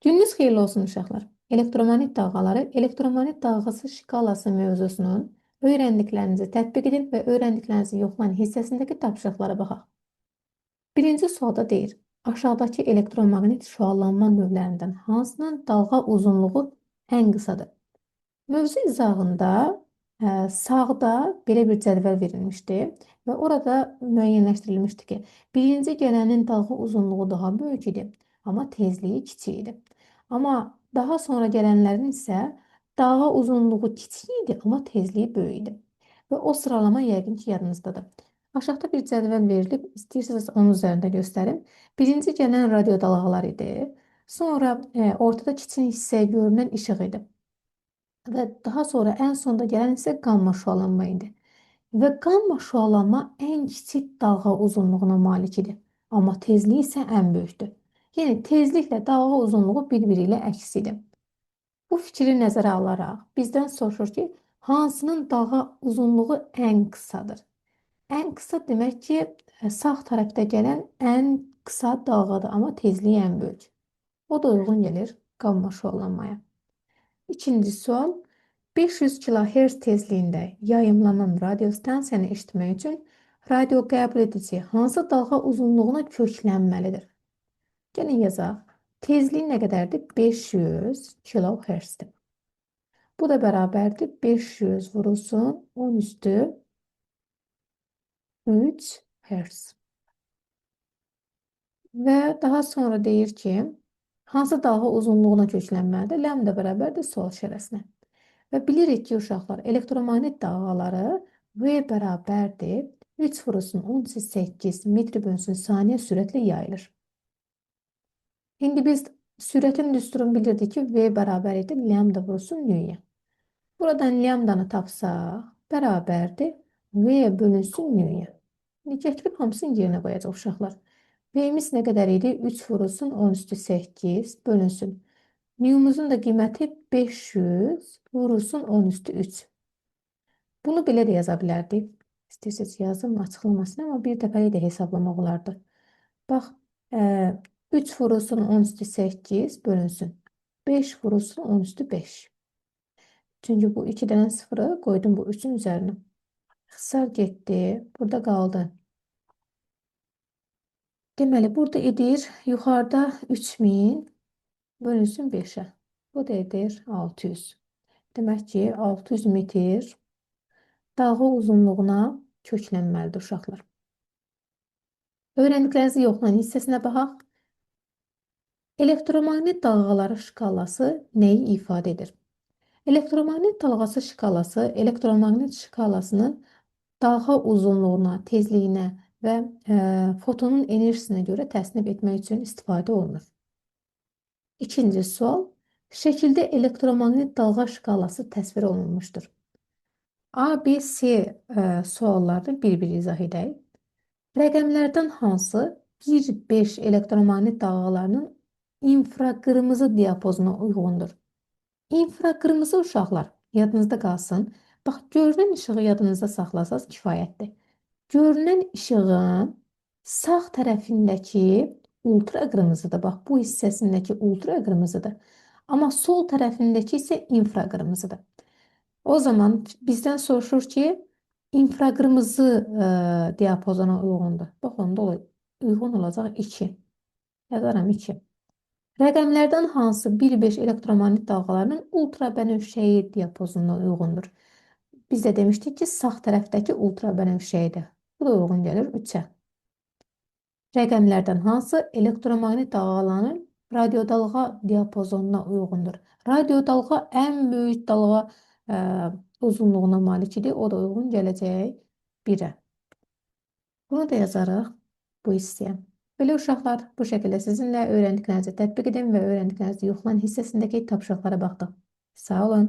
Gününüz xeyirli olsun uşaqlar. Elektromanit dalğaları, elektromanit dalğası şkalası mövzusunun öyrəndiklərinizi tətbiq edin və öyrəndiklərinizi yoxlayın hissəsindəki tapşırıqlara baxaq. Birinci sualda deyir, aşağıdakı elektromaqnit şüalanma növlərindən hansının dalğa uzunluğu ən qısadır? Mövzu izahında sağda belə bir cədvəl verilmişdi və orada müəyyənləşdirilmişdi ki, birinci gələnin dalğa uzunluğu daha böyük idi, amma tezliyi kiçik idi. Amma daha sonra gələnlərin isə dalğa uzunluğu kiçik idi, amma tezliyi böyük idi. Və o sıralama yəqin ki, yadınızdadır. Aşağıda bir cədvəl verilib, istəyirsiniz onun üzərində göstərim. Birinci gələn radio dalğalar idi. Sonra ortada kiçik hissəyə görünən işıq idi. Və daha sonra ən sonda gələn isə qamma şüalanma idi. Və qamma şüalanma ən kiçik dalğa uzunluğuna malik idi. Amma tezliyi isə ən böyükdür. Yəni tezliklə dalğa uzunluğu bir-biri ilə əks idi. Bu fikri nəzərə alaraq bizdən soruşur ki, hansının dalğa uzunluğu ən qısadır? Ən qısa demək ki, sağ tərəfdə gələn ən qısa dalğadır, amma tezliyi ən böyük. O da uyğun gəlir qamma şüalanmaya. İkinci sual. 500 kHz tezliyində yayımlanan radiostansiyanı eşitmək üçün radio qəbul edici hansı dalğa uzunluğuna köklənməlidir? Gəlin yazaq. Tezliyi nə qədərdir? 500 kHz-dir. Bu da bərabərdir 500 vurulsun 10 üstü 3 Hz. Və daha sonra deyir ki, hansı dalğa uzunluğuna köklənməlidir? Lambda bərabərdir sual işarəsinə. Və bilirik ki, uşaqlar, elektromaqnit dalğaları V bərabərdir 3 vurulsun 10-8 metr bölünsün saniyə sürətlə yayılır. İndi biz sürətin düsturunu bilirdik ki, V bərabər edir lambda vurulsun nöyə. Buradan lambdanı tapsaq, bərabərdir V bölünsün nöyə. İndi gətirib hamısını yerinə qoyacaq uşaqlar. V'miz nə qədər idi? 3 vurulsun 10 üstü 8 bölünsün. Nüyumuzun da qiyməti 500 vurulsun 10 üstü 3. Bunu belə də yaza bilərdik. İstəyirsiniz yazım açıqlamasını, amma bir dəfəlik də hesablamaq olardı. Bax, 3 vurulsun 10 üstü 8 bölünsün. 5 vurulsun 10 üstü 5. Çünki bu 2 dənə sıfırı qoydum bu 3-ün üzərinə. Xısar getdi, burada qaldı. Deməli, burada edir yuxarıda 3000 bölünsün 5'ə. Bu da edir 600. Demək ki, 600 metr dalğa uzunluğuna köklənməlidir uşaqlar. Öyrəndiklərinizi yoxlayın hissəsinə baxaq. Elektromaqnit dalğaları şkalası nəyi ifadə edir? Elektromaqnit dalğası şkalası elektromaqnit şkalasının dalğa uzunluğuna, tezliyinə və fotonun enerjisinə görə təsnif etmək üçün istifadə olunur. İkinci sual. Şəkildə elektromaqnit dalğa şkalası təsvir olunmuşdur. A, B, C suallarını bir-bir izah edək. Rəqəmlərdən hansı 1-5 elektromaqnit dalğalarının infraqırmızı diapazona uyğundur? İnfraqırmızı uşaqlar, yadınızda qalsın. Bax, görünən işığı yadınızda saxlasaz kifayətdir. Görünən işığın sağ tərəfindəki ultra qırmızıdır. Bax, bu hissəsindəki ultra qırmızıdır. Amma sol tərəfindəki isə infraqırmızıdır. O zaman bizdən soruşur ki, infraqırmızı diapazona uyğundur. Bax, onda uyğun olacaq 2. Yazaram 2. Rəqəmlərdən hansı 1-5 elektromaqnit dalğalarının ultrabənövşəyi diapazonuna uyğundur? Biz də demişdik ki, sağ tərəfdəki ultrabənövşəyidir. Bu da uyğun gəlir 3-ə. Rəqəmlərdən hansı elektromaqnit dalğalarının radiodalğa diapazonuna uyğundur? Radiodalğa ən böyük dalğa uzunluğuna malik idi. O da uyğun gələcək 1-ə. Bunu da yazarıq bu hissəyə. Belə uşaqlar, bu şəkildə sizinlə öyrəndiklərinizi tətbiq edin və öyrəndiklərinizi yoxlayın hissəsindəki tapşırıqlara baxdıq. Sağ olun.